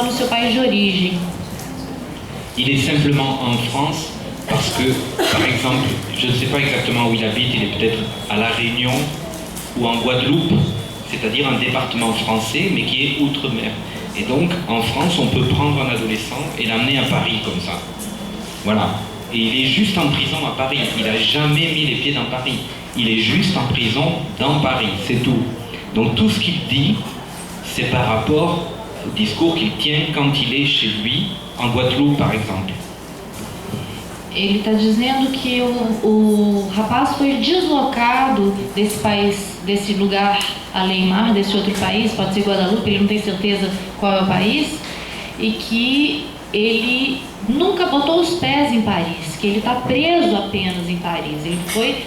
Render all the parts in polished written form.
no seu país de origem. Il est simplement en France parce que, par exemple, je ne sais pas exactement où il habite, il est peut-être à La Réunion ou en Guadeloupe, c'est-à-dire un département français, mais qui est outre-mer. Et donc, en France, on peut prendre un adolescent et l'amener à Paris comme ça. Voilà. Et il est juste en prison à Paris. Il n'a jamais mis les pieds dans Paris. Il est juste en prison dans Paris, c'est tout. Donc tout ce qu'il dit, c'est par rapport au discours qu'il tient quand il est chez lui, en Guadeloupe, par exemple. Ele está dizendo que o rapaz foi deslocado desse país, desse lugar além-mar, desse outro país, pode ser Guadalupe, ele não tem certeza qual é o país, e que ele nunca botou os pés em Paris, que ele está preso apenas em Paris. Ele foi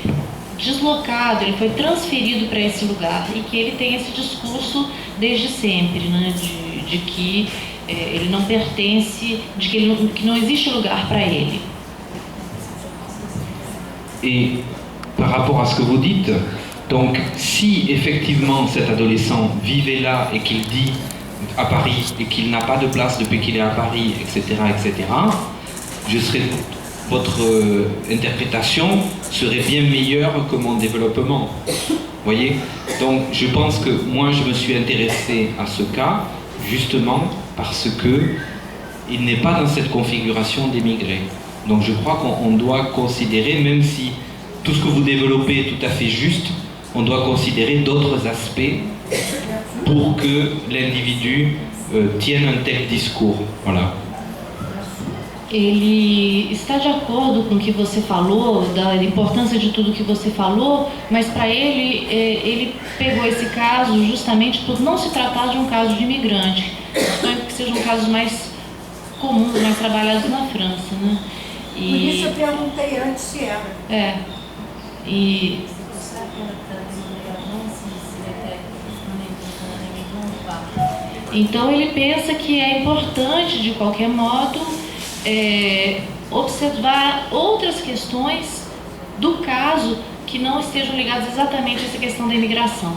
deslocado, ele foi transferido para esse lugar e que ele tem esse discurso desde sempre, né, de que ele não pertence, de que não existe lugar para ele. Et par rapport à ce que vous dites, donc si effectivement cet adolescent vivait là et qu'il dit à Paris et qu'il n'a pas de place depuis qu'il est à Paris, etc., votre interprétation serait bien meilleure que mon développement. Voyez? Donc je pense que moi je me suis intéressé à ce cas justement parce que il n'est pas dans cette configuration d'émigré. Donc je crois qu'on doit considérer, même si tout ce que vous développez est tout à fait juste, on doit considérer d'autres aspects pour que l'individu tienne un tel discours. Voilà. Ele está de acordo com o que você falou, da importância de tudo que você falou, mas para ele, ele pegou esse caso justamente por não se tratar de um caso de imigrante, que sejam casos mais comuns, mais trabalhados na França, né? Por isso eu perguntei antes se era. Então ele pensa que é importante, de qualquer modo, observar outras questões do caso que não estejam ligadas exatamente a essa questão da imigração.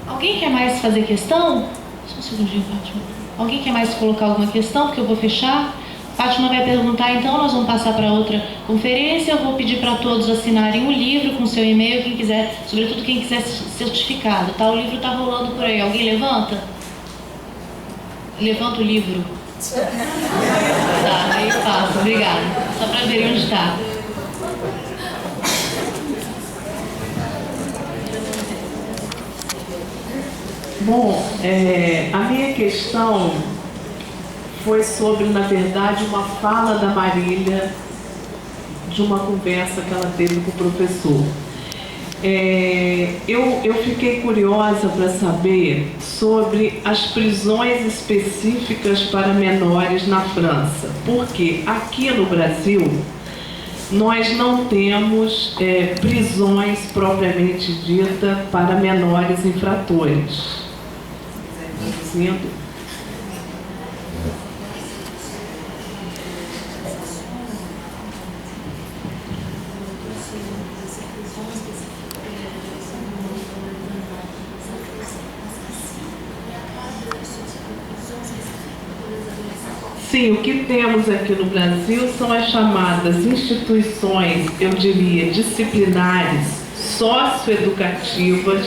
Alguém quer mais fazer questão? Só um segundinho, Fátima. Alguém quer mais colocar alguma questão? Porque eu vou fechar. Fátima vai perguntar, então nós vamos passar para outra conferência. Eu vou pedir para todos assinarem o livro com seu e-mail, quem quiser, sobretudo quem quiser certificado, tá? O livro está rolando por aí. Alguém levanta? Levanta o livro. Tá, aí passa, obrigada. Só para verem onde está. Bom, a minha questão foi sobre, na verdade, uma fala da Marília de uma conversa que ela teve com o professor. Eu fiquei curiosa para saber sobre as prisões específicas para menores na França, porque aqui no Brasil nós não temos prisões propriamente dita para menores infratores. Sim, o que temos aqui no Brasil são as chamadas instituições, eu diria, disciplinares, socioeducativas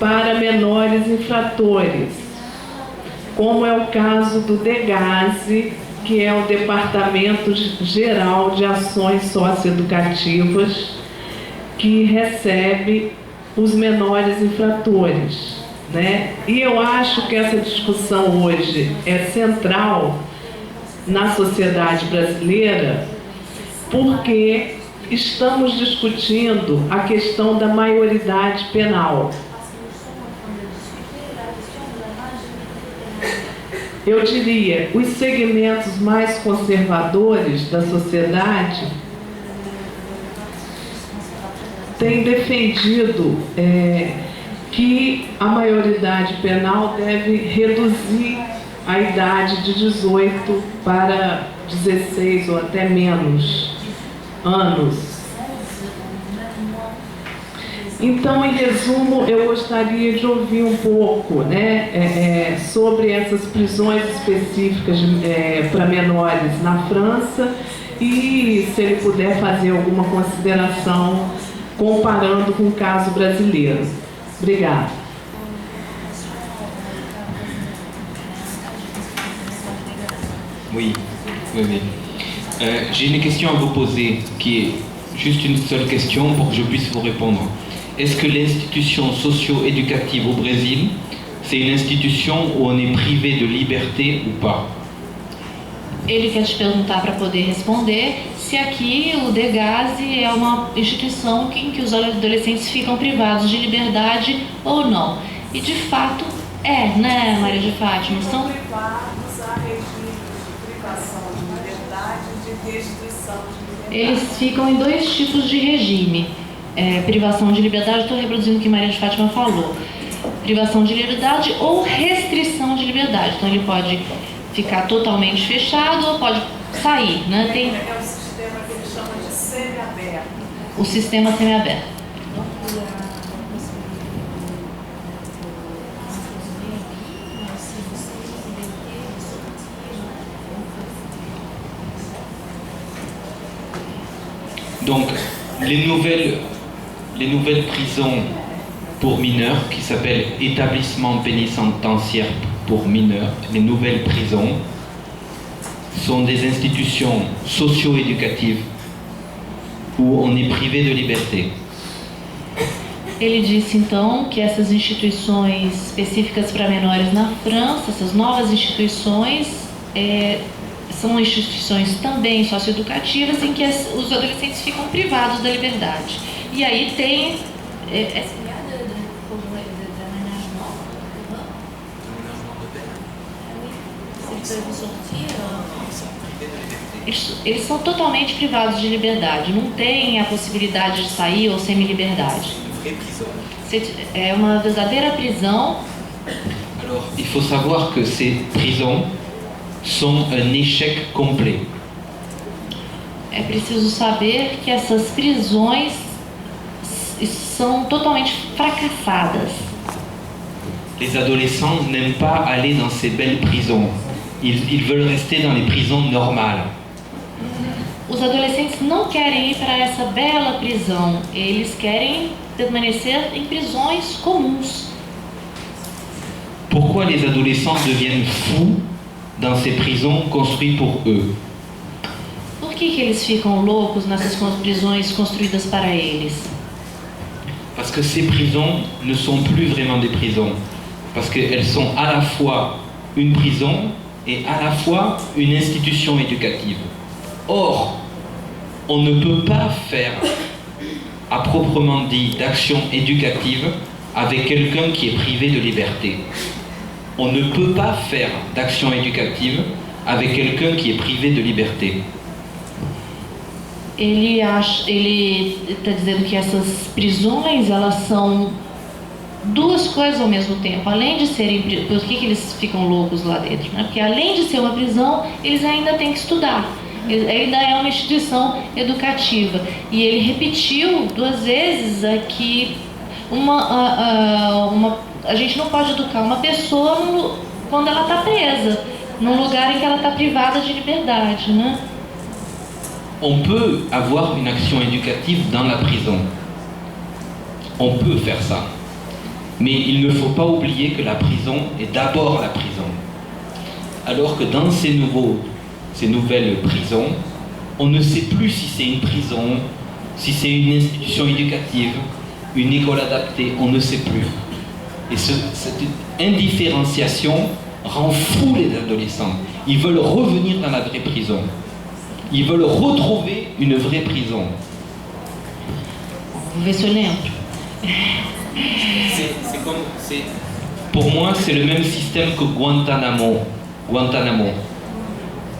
para menores infratores, como é o caso do DEGASE, que é o Departamento Geral de Ações Socioeducativas, que recebe os menores infratores, né? E eu acho que essa discussão hoje é central na sociedade brasileira, porque estamos discutindo a questão da maioridade penal. Eu diria, os segmentos mais conservadores da sociedade têm defendido que a maioridade penal deve reduzir a idade de 18 para 16 ou até menos anos. Então, em resumo, eu gostaria de ouvir um pouco, né, sobre essas prisões específicas para menores na França e se ele puder fazer alguma consideração comparando com o caso brasileiro. Obrigada. Oui, oui, oui. J'ai une question à vous poser, qui est juste une seule question pour que je puisse vous répondre. Est-ce que l'institution socio-éducative au Brésil, c'est une institution où on est privé de liberté ou pas? Ele quer te perguntar para poder responder se aqui o DEGASE é uma instituição em que os adolescentes ficam privados de liberdade ou não. E de fato é, né, Maria de Fátima? São privados a regime de privação de liberdade e de restrição de liberdade. Eles ficam em dois tipos de regime. Privação de liberdade, estou reproduzindo o que Maria de Fátima falou. Privação de liberdade ou restrição de liberdade. Então ele pode ficar totalmente fechado ou pode sair, né? Tem... É o sistema que ele chama de semi-aberto. O sistema semi-aberto. Donc, les nouvelles prisons pour mineurs, qui s'appellent établissements pénitentiaires pour mineurs, les nouvelles prisons, sont des institutions socio-éducatives où on est privé de liberté. Ele disse então que essas instituições específicas para menores na França, essas novas instituições, são instituições também socioeducativas em que os adolescentes ficam privados da liberdade. E aí tem... Eles são totalmente privados de liberdade, não tem a possibilidade de sair ou semi-liberdade. É uma verdadeira prisão. Alors, il faut savoir que ces prisons sont un échec complet. É preciso saber que essas prisões são totalmente fracassadas. Les adolescents n'aiment pas aller dans ces belles prisons. Ils veulent rester dans les prisons normales. Os adolescentes não querem ir para essa bela prisão. Eles querem permanecer em prisões comuns. Pourquoi les adolescents deviennent fous dans ces prisons construites pour eux? Por que eles ficam loucos nessas prisões construídas para eles? Parce que ces prisons ne sont plus vraiment des prisons. Parce qu'elles sont à la fois une prison et à la fois une institution éducative. Or, on ne peut pas faire, à proprement dit, d'action éducative avec quelqu'un qui est privé de liberté. On ne peut pas faire d'action éducative avec quelqu'un qui est privé de liberté. Ele está dizendo que essas prisões, elas são duas coisas ao mesmo tempo. Além de serem... Por que eles ficam loucos lá dentro? Né? Porque além de ser uma prisão, eles ainda têm que estudar. Ainda é uma instituição educativa. E ele repetiu 2 vezes aqui a gente não pode educar uma pessoa quando ela está presa, num lugar em que ela está privada de liberdade, né? On peut avoir une action éducative dans la prison. On peut faire ça. Mais il ne faut pas oublier que la prison est d'abord la prison. Alors que dans ces nouvelles prisons, on ne sait plus si c'est une prison, si c'est une institution éducative, une école adaptée, on ne sait plus. Et cette indifférenciation rend fou les adolescents. Ils veulent revenir dans la vraie prison. Ils veulent retrouver une vraie prison. Vou ver se eu lembro. Pour moi, c'est le même système que Guantanamo.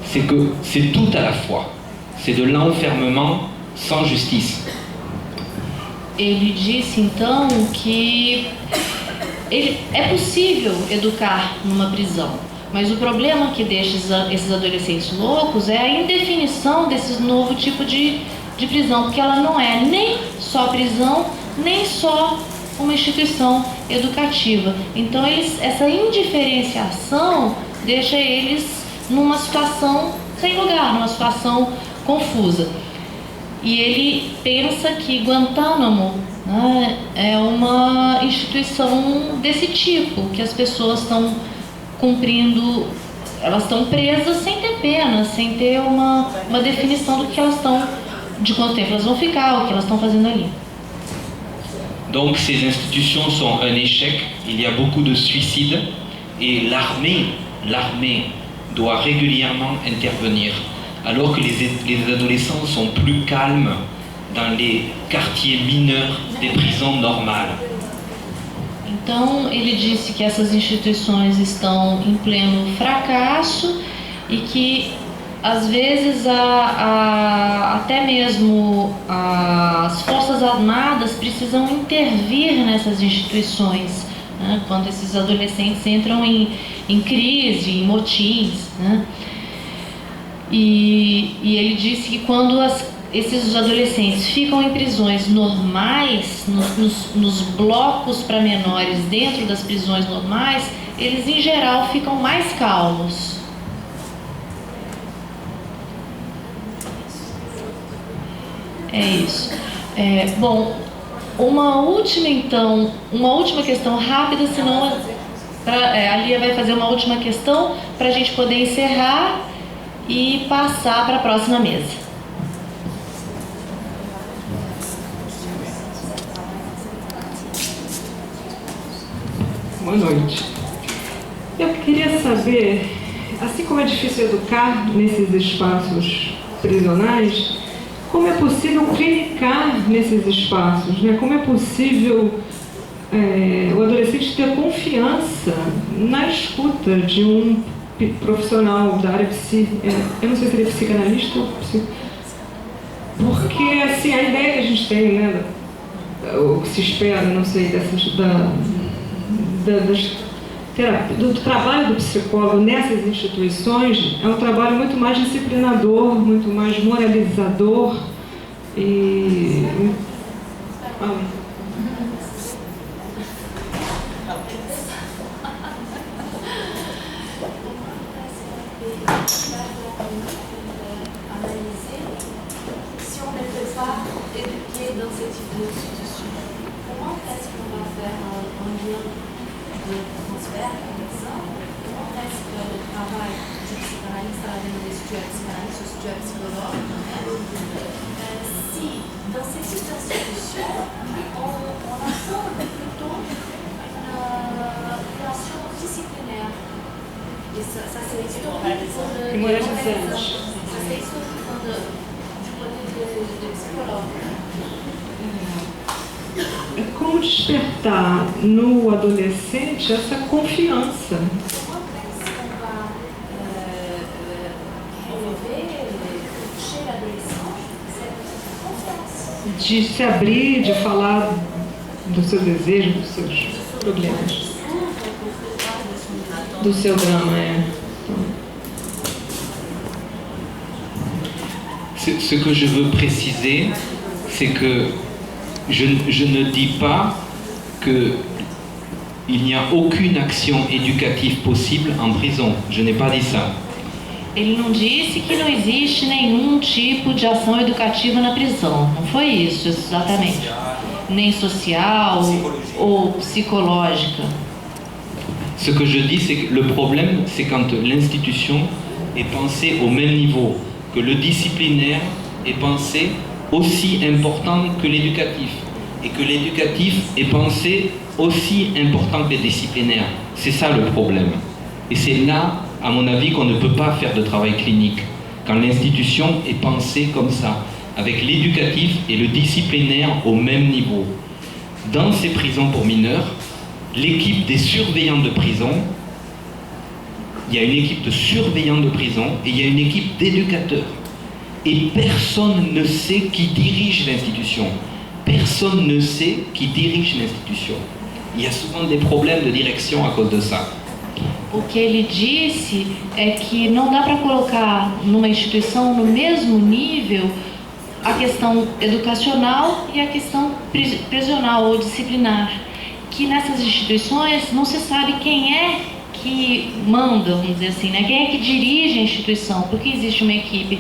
C'est que c'est tout à la fois. C'est de l'enfermement sans justice. Ele disse então que é possível educar numa prisão, mas o problema que deixa esses adolescentes loucos é a indefinição desse novo tipo de prisão, porque ela não é nem só prisão, nem só uma instituição educativa. Então, essa indiferenciação deixa eles numa situação sem lugar, numa situação confusa. E ele pensa que Guantánamo, né, é uma instituição desse tipo, que as pessoas estão cumprindo, elas estão presas sem ter pena, sem ter uma definição do que elas estão, de quanto tempo elas vão ficar, o que elas estão fazendo ali. Donc ces institutions sont un échec, il y a beaucoup de suicides et l'armée doit régulièrement intervenir alors que les adolescents sont plus calmes dans les quartiers mineurs des prisons normales. Então ele disse que essas instituições estão em pleno fracasso e que às vezes até mesmo as Forças Armadas precisam intervir nessas instituições, né, quando esses adolescentes entram em crise, em motins, né? E ele disse que quando esses adolescentes ficam em prisões normais, nos blocos para menores dentro das prisões normais, eles em geral ficam mais calmos. É isso. Bom, uma última questão rápida, senão a Lia vai fazer uma última questão para a gente poder encerrar e passar para a próxima mesa. Boa noite. Eu queria saber, assim como é difícil educar nesses espaços prisionais, como é possível clinicar nesses espaços, né? Como é possível o adolescente ter confiança na escuta de um profissional da área eu não sei se ele é psicanalista ou porque assim, a ideia que a gente tem, né, o que se espera, não sei, do trabalho do psicólogo nessas instituições é um trabalho muito mais disciplinador, muito mais moralizador e... Si on ne peut pas éduquer dans ce type d'institution, comment est-ce qu'on va faire un lien de transfert, par exemple? Comment est-ce que le travail du psychanalyste à la de l'étudiant psychanalyste ou étudiant psychologue, si dans ces types d'institutions, on attend plutôt une relation disciplinaire? Et ça c'est historique Como despertar no adolescente essa confiança? De se abrir, de falar do seu desejo, dos seus problemas, do seu drama, Ce que je veux préciser, c'est que je ne dis pas qu'il n'y a aucune action éducative possible en prison. Je n'ai pas dit ça. Ele não disse que não existe nenhum tipo de ação educativa na prisão. Não foi isso exatamente. Nem social ou psicológica. Ce que je dis, c'est que le problème, c'est quand l'institution est pensée au même niveau, que le disciplinaire est pensé aussi important que l'éducatif, et que l'éducatif est pensé aussi important que le disciplinaire. C'est ça le problème. Et c'est là, à mon avis, qu'on ne peut pas faire de travail clinique, quand l'institution est pensée comme ça, avec l'éducatif et le disciplinaire au même niveau. Dans ces prisons pour mineurs, l'équipe des surveillants de prison, il y a une équipe de surveillants de prison et il y a une équipe d'éducateurs. Et personne ne sait qui dirige l'institution. Personne ne sait qui dirige l'institution. Il y a souvent des problèmes de direction à cause de ça. O que ele disse é que não dá para colocar numa instituição no mesmo nível a questão educacional e a questão prisional ou disciplinar, que nessas instituições não se sabe quem é que manda, vamos dizer assim, né? Quem é que dirige a instituição, porque existe uma equipe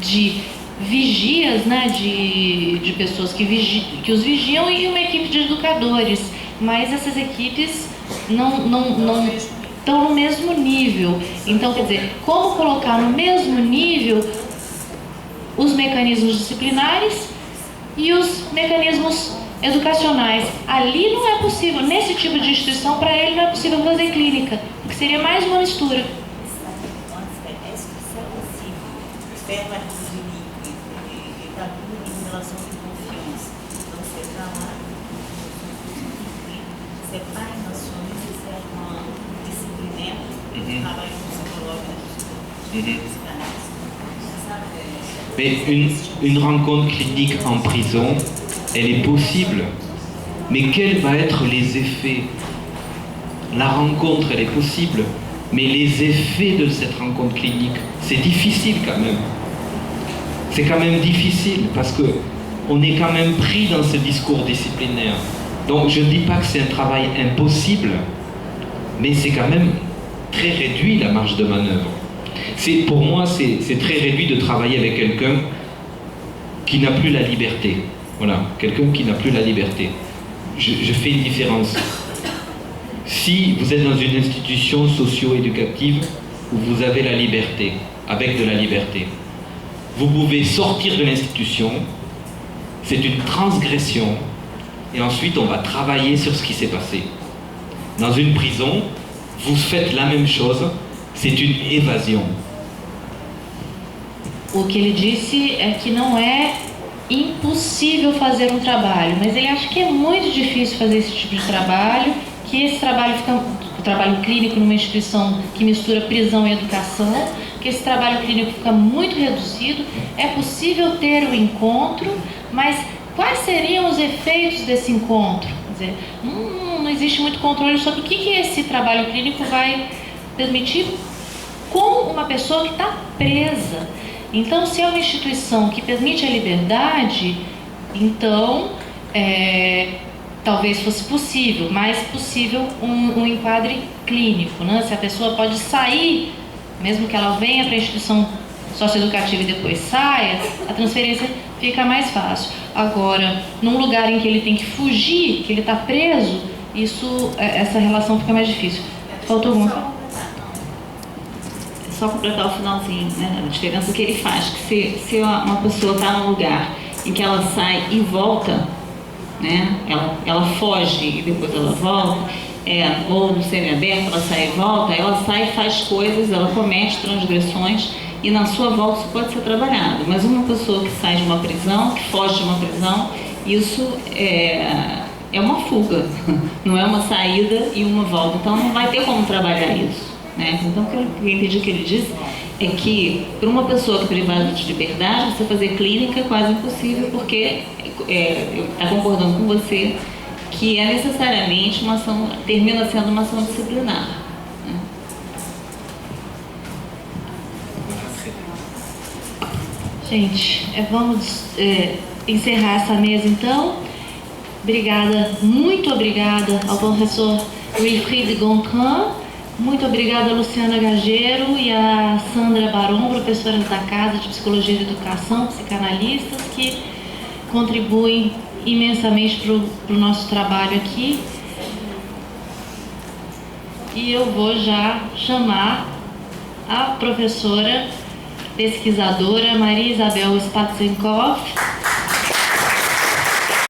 de vigias, né? de pessoas que os vigiam e uma equipe de educadores, mas essas equipes não estão no mesmo nível. Então, quer dizer, como colocar no mesmo nível os mecanismos disciplinares e os mecanismos educacionais? Ali não é possível, nesse tipo de instituição, para ele não é possível fazer clínica, porque seria mais uma mistura. Mais une rencontre clinique en prison, elle est possible, mais quels vont être les effets? La rencontre, elle est possible, mais les effets de cette rencontre clinique, c'est difficile quand même. C'est quand même difficile parce qu'on est quand même pris dans ce discours disciplinaire. Donc je ne dis pas que c'est un travail impossible, mais c'est quand même très réduit la marge de manœuvre. Pour moi, c'est très réduit de travailler avec quelqu'un qui n'a plus la liberté. Voilà, quelqu'un qui n'a plus la liberté. Je fais une différence. Si vous êtes dans une institution socio-éducative où vous avez la liberté, avec de la liberté, vous pouvez sortir de l'institution, c'est une transgression, et ensuite on va travailler sur ce qui s'est passé. Dans une prison, vous faites la même chose, c'est une évasion. O que ele disse é que não é impossível fazer um trabalho, mas ele acha que é muito difícil fazer esse tipo de trabalho, que esse trabalho o trabalho clínico numa instituição que mistura prisão e educação, que esse trabalho clínico fica muito reduzido. É possível ter o encontro, mas quais seriam os efeitos desse encontro? Quer dizer, não existe muito controle sobre o que esse trabalho clínico vai permitir com uma pessoa que está presa. Então, se é uma instituição que permite a liberdade, então talvez fosse possível, mais possível um enquadre clínico, né? Se a pessoa pode sair, mesmo que ela venha para a instituição socioeducativa e depois saia, a transferência fica mais fácil. Agora, num lugar em que ele tem que fugir, que ele está preso, essa relação fica mais difícil. Faltou alguma coisa? Só completar o finalzinho, né? A diferença que ele faz, que se uma pessoa está num lugar em que ela sai e volta, né? Ela foge e depois ela volta, ou no semiaberto ela sai e volta, ela sai e faz coisas, ela comete transgressões e na sua volta isso pode ser trabalhado. Mas uma pessoa que sai de uma prisão, que foge de uma prisão, isso é uma fuga, não é uma saída e uma volta, então não vai ter como trabalhar isso. Então, o que eu entendi que ele disse é que, para uma pessoa que é privada de liberdade, você fazer clínica é quase impossível, porque está concordando com você que é necessariamente uma ação, termina sendo uma ação disciplinar. Gente, vamos encerrar essa mesa então. Obrigada, muito obrigada ao professor Wilfried Gontran. Muito obrigada a Luciana Gageiro e a Sandra Baron, professoras da Casa de Psicologia e Educação, psicanalistas, que contribuem imensamente para o nosso trabalho aqui. E eu vou já chamar a professora pesquisadora Maria Isabel Spatzenkoff,